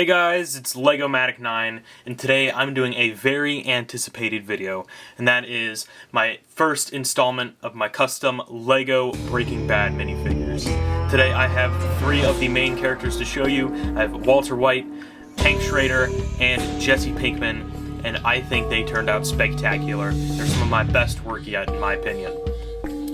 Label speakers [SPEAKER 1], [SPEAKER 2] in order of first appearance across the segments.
[SPEAKER 1] Hey guys, it's LEGO 9, and today I'm doing a very anticipated video, and that is my first installment of my custom LEGO Breaking Bad minifigures. Today I have 3 of the main characters to show you. I have Walter White, Hank Schrader, and Jesse Pinkman, and I think they turned out spectacular. They're some of my best work yet, in my opinion.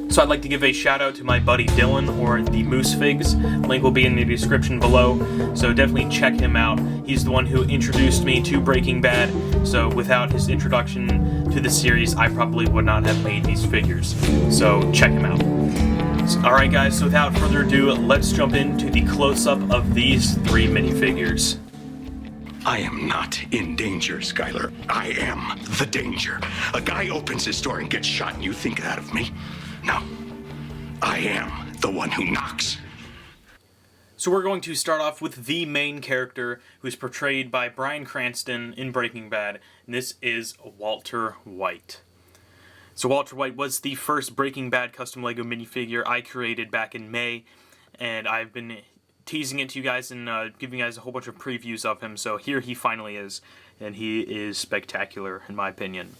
[SPEAKER 1] So I'd like to give a shout out to my buddy Dylan, or the Moose Figs. Link will be in the description below, so definitely check him out. He's the one who introduced me to Breaking Bad, so without his introduction to the series, I probably would not have made these figures. So check him out. Alright guys, so without further ado, let's jump into the close-up of these 3 minifigures.
[SPEAKER 2] I am not in danger, Skylar. I am the danger. A guy opens his door and gets shot, and you think that of me? No. I am the one who knocks.
[SPEAKER 1] So we're going to start off with the main character, who's portrayed by Bryan Cranston in Breaking Bad, and this is Walter White. So Walter White was the first Breaking Bad custom LEGO minifigure I created back in May, and I've been teasing it to you guys and giving you guys a whole bunch of previews of him, so here he finally is, and he is spectacular in my opinion.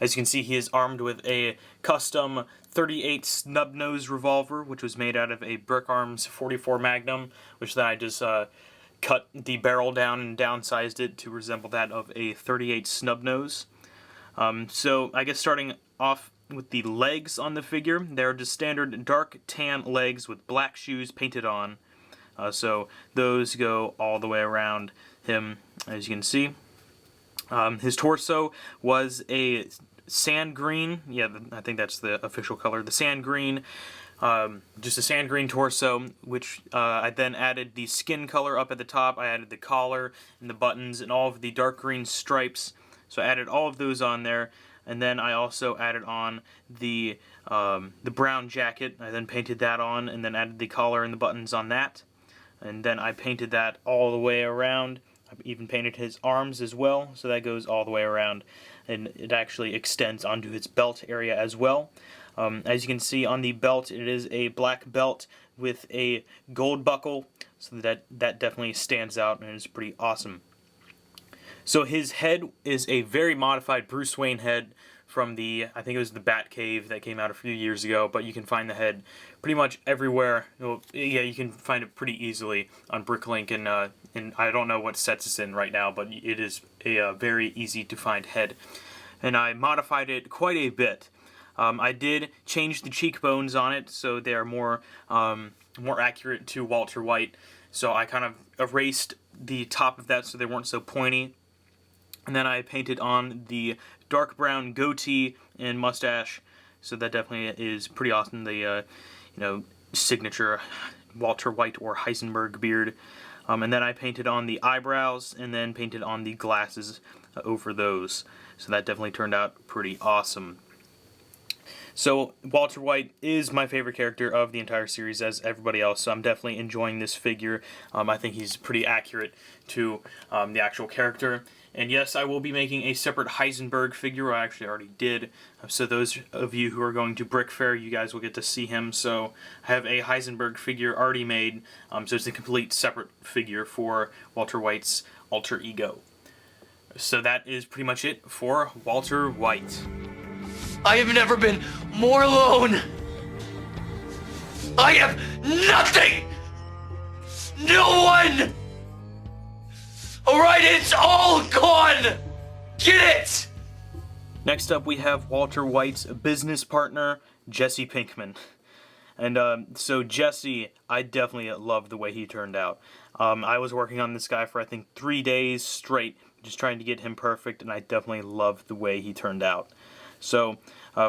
[SPEAKER 1] As you can see, he is armed with a custom .38 snub-nose revolver, which was made out of a Brick Arms 44 Magnum, which then I just cut the barrel down and downsized it to resemble that of a .38 snub-nose. So I guess starting off with the legs on the figure, they're just standard dark tan legs with black shoes painted on. So those go all the way around him, as you can see. His torso was a sand green. Yeah, I think that's the official color. The sand green, just a sand green torso, which I then added the skin color up at the top. I added the collar and the buttons and all of the dark green stripes. So I added all of those on there. And then I also added on the brown jacket. I then painted that on and then added the collar and the buttons on that. And then I painted that all the way around. I even painted his arms as well, so that goes all the way around, and it actually extends onto his belt area as well. As you can see on the belt, it is a black belt with a gold buckle, so that definitely stands out and is pretty awesome. So his head is a very modified Bruce Wayne head from the, I think it was the Batcave that came out a few years ago, but you can find the head pretty much everywhere. Well, yeah, you can find it pretty easily on Bricklink, and I don't know what sets it's in right now, but it is a very easy to find head. And I modified it quite a bit. I did change the cheekbones on it so they are more accurate to Walter White. So I kind of erased the top of that so they weren't so pointy. And then I painted on the dark brown goatee and mustache, so that definitely is pretty awesome. The signature Walter White or Heisenberg beard. And then I painted on the eyebrows and then painted on the glasses over those. So that definitely turned out pretty awesome. So Walter White is my favorite character of the entire series, as everybody else, so I'm definitely enjoying this figure. I think he's pretty accurate to the actual character. And yes, I will be making a separate Heisenberg figure. I actually already did. So those of you who are going to Brick Fair, you guys will get to see him. So I have a Heisenberg figure already made. So it's a complete separate figure for Walter White's alter ego. So that is pretty much it for Walter White.
[SPEAKER 3] I have never been more alone. I have nothing. No one. Alright, it's all gone. Get it.
[SPEAKER 1] Next up we have Walter White's business partner, Jesse Pinkman. And so Jesse, I definitely love the way he turned out. I was working on this guy for I think 3 days straight, just trying to get him perfect, and I definitely love the way he turned out. So,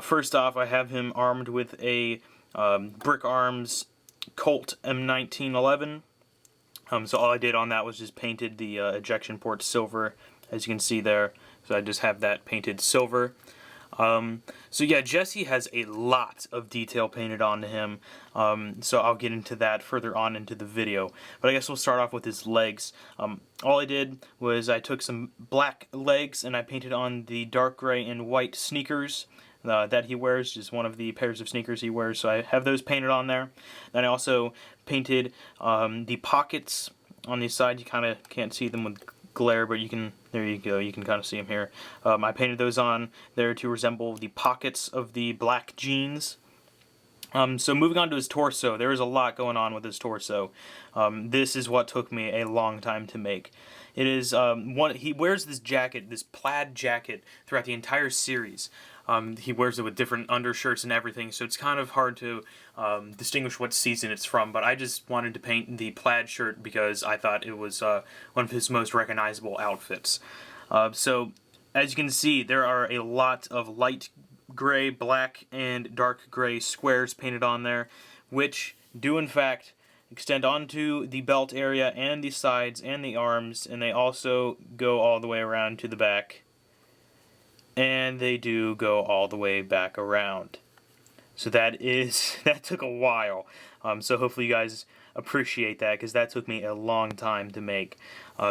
[SPEAKER 1] first off, I have him armed with a Brick Arms Colt M1911. So all I did on that was just painted the ejection port silver, as you can see there. So I just have that painted silver. So yeah, Jesse has a lot of detail painted onto him, so I'll get into that further on into the video. But I guess we'll start off with his legs. All I did was I took some black legs and I painted on the dark gray and white sneakers that he wears, just one of the pairs of sneakers he wears, so I have those painted on there. Then I also painted the pockets on the side. You kind of can't see them with glare, but you can, there you go, you can kind of see them here. I painted those on there to resemble the pockets of the black jeans. So moving on to his torso, there is a lot going on with his torso. This is what took me a long time to make. It is, he wears this jacket, this plaid jacket, throughout the entire series. He wears it with different undershirts and everything, so it's kind of hard to distinguish what season it's from, but I just wanted to paint the plaid shirt because I thought it was one of his most recognizable outfits. So, as you can see, there are a lot of light gray, black, and dark gray squares painted on there, which do in fact extend onto the belt area and the sides and the arms, and they also go all the way around to the back, and they do go all the way back around. So that took a while. So hopefully you guys appreciate that, because that took me a long time to make.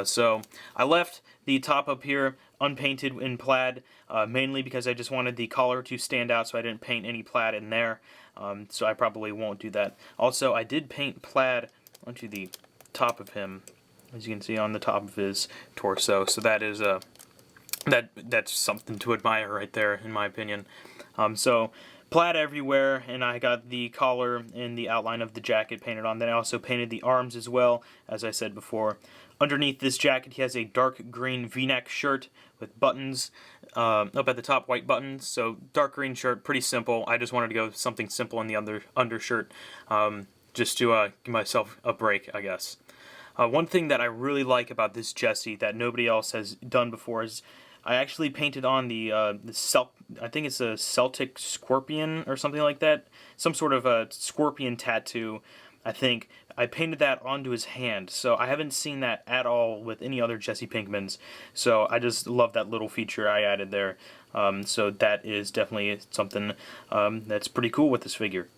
[SPEAKER 1] So I left the top up here unpainted in plaid, mainly because I just wanted the collar to stand out, so I didn't paint any plaid in there. So I probably won't do that. Also, I did paint plaid onto the top of him, as you can see on the top of his torso. So that is that's something to admire right there, in my opinion. So plaid everywhere, and I got the collar and the outline of the jacket painted on. Then I also painted the arms as well, as I said before. Underneath this jacket, he has a dark green V-neck shirt with buttons up at the top, white buttons. So dark green shirt, pretty simple. I just wanted to go with something simple in the undershirt, just to give myself a break, I guess. One thing that I really like about this Jesse that nobody else has done before is I actually painted on I think it's a Celtic scorpion or something like that. Some sort of a scorpion tattoo, I think. I painted that onto his hand, so I haven't seen that at all with any other Jesse Pinkmans. So I just love that little feature I added there. So that is definitely something that's pretty cool with this figure.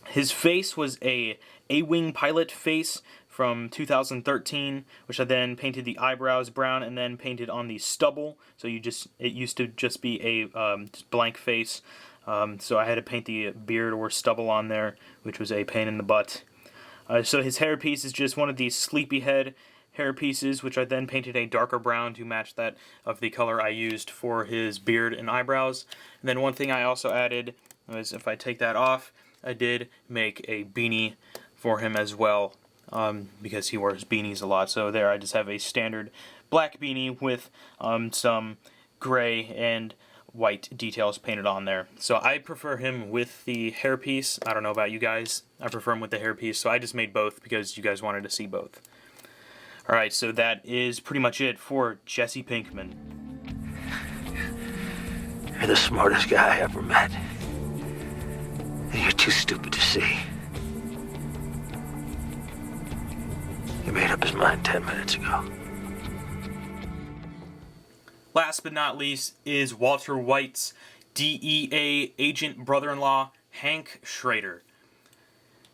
[SPEAKER 1] His face was a A-Wing pilot face from 2013, which I then painted the eyebrows brown and then painted on the stubble. So it used to just be a blank face. So I had to paint the beard or stubble on there, which was a pain in the butt. So his hairpiece is just one of these sleepyhead hair pieces, which I then painted a darker brown to match that of the color I used for his beard and eyebrows. And then one thing I also added was, if I take that off, I did make a beanie for him as well, because he wears beanies a lot. So there I just have a standard black beanie with some gray and white details painted on there. So I prefer him with the hairpiece. I don't know about you guys. I prefer him with the hairpiece, so I just made both because you guys wanted to see both. Alright, so that is pretty much it for Jesse Pinkman.
[SPEAKER 4] You're the smartest guy I ever met. And you're too stupid to see. He made up his mind 10 minutes ago.
[SPEAKER 1] Last but not least is Walter White's DEA agent brother-in-law, Hank Schrader.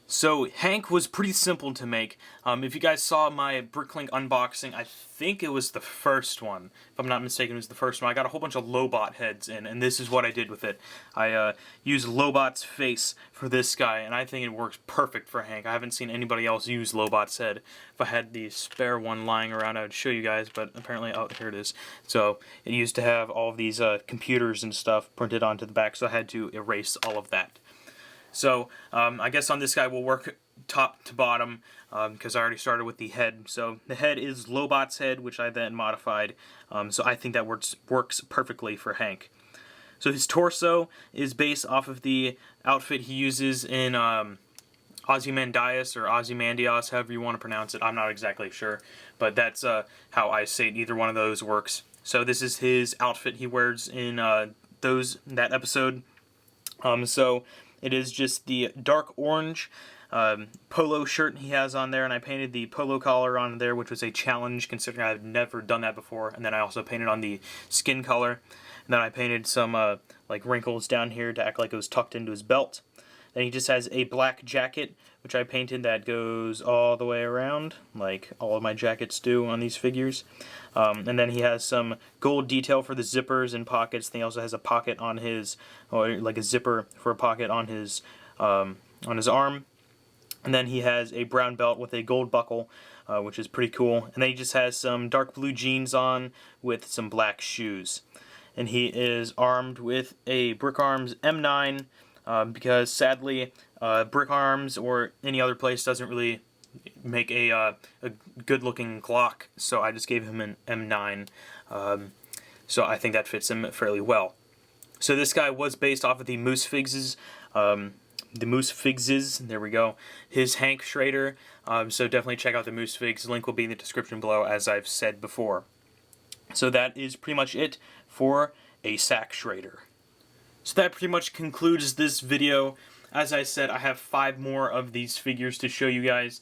[SPEAKER 1] So Hank was pretty simple to make. If you guys saw my Bricklink unboxing, I think it was the first one. If I'm not mistaken, it was the first one. I got a whole bunch of Lobot heads in, and this is what I did with it. I used Lobot's face for this guy, and I think it works perfect for Hank. I haven't seen anybody else use Lobot's head. If I had the spare one lying around, I would show you guys, but apparently, oh, here it is. So it used to have all of these computers and stuff printed onto the back, so I had to erase all of that. So, I guess on this guy we'll work top to bottom, because I already started with the head. So, the head is Lobot's head, which I then modified. So, I think that works perfectly for Hank. So, his torso is based off of the outfit he uses in Ozymandias, or Ozymandias, however you want to pronounce it. I'm not exactly sure, but that's how I say it. Either one of those works. So, this is his outfit he wears in that episode. So, it is just the dark orange polo shirt he has on there, and I painted the polo collar on there, which was a challenge considering I've never done that before. And then I also painted on the skin color. And then I painted some like wrinkles down here to act like it was tucked into his belt. Then he just has a black jacket, which I painted that goes all the way around, like all of my jackets do on these figures. And then he has some gold detail for the zippers and pockets. Then he also has a pocket on his, or like a zipper for a pocket on his arm. And then he has a brown belt with a gold buckle, which is pretty cool. And then he just has some dark blue jeans on with some black shoes. And he is armed with a Brick Arms M9, because sadly, Brick Arms or any other place doesn't really make a good-looking Glock, so I just gave him an M9. So I think that fits him fairly well. So this guy was based off of the Moose Figs', there we go, his Hank Schrader, so definitely check out the Moose Figs, link will be in the description below, as I've said before. So that is pretty much it for a Sack Schrader. So that pretty much concludes this video. As I said, I have 5 more of these figures to show you guys.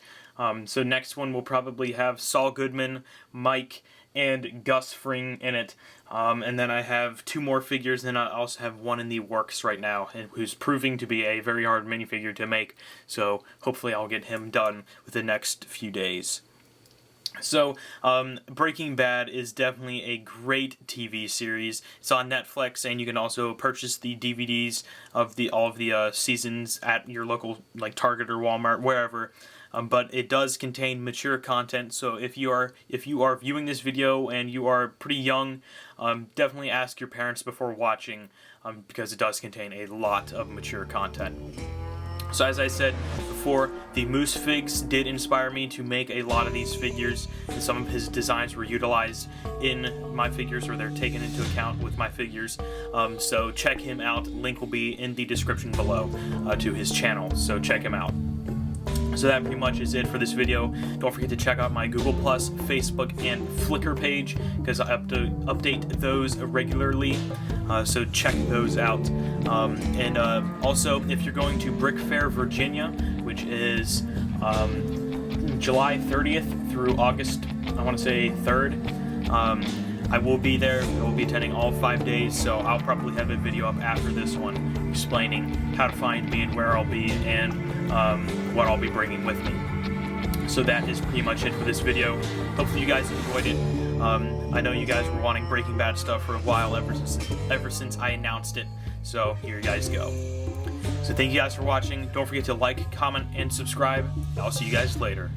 [SPEAKER 1] So next one will probably have Saul Goodman, Mike, and Gus Fring in it. And then I have 2 more figures, and I also have one in the works right now, who's proving to be a very hard minifigure to make. So hopefully I'll get him done within the next few days. So, Breaking Bad is definitely a great TV series. It's on Netflix, and you can also purchase the DVDs of all of the seasons at your local, like, Target or Walmart, wherever. But it does contain mature content, so if you are viewing this video and you are pretty young, definitely ask your parents before watching, because it does contain a lot of mature content. So as I said before, the Moose Figs did inspire me to make a lot of these figures, and some of his designs were utilized in my figures, or they're taken into account with my figures. So check him out. Link will be in the description below to his channel, so check him out. So that pretty much is it for this video. Don't forget to check out my Google+, Facebook, and Flickr page, because I update those regularly, so check those out. And also, if you're going to Brick Fair, Virginia, which is July 30th through August, I want to say 3rd, I will be there. I will be attending all 5 days, so I'll probably have a video up after this one explaining how to find me and where I'll be, and what I'll be bringing with me. So that is pretty much it for this video. Hopefully you guys enjoyed it. I know you guys were wanting Breaking Bad stuff for a while, ever since I announced it, so here you guys go. So thank you guys for watching. Don't forget to like, comment, and subscribe. I'll see you guys later.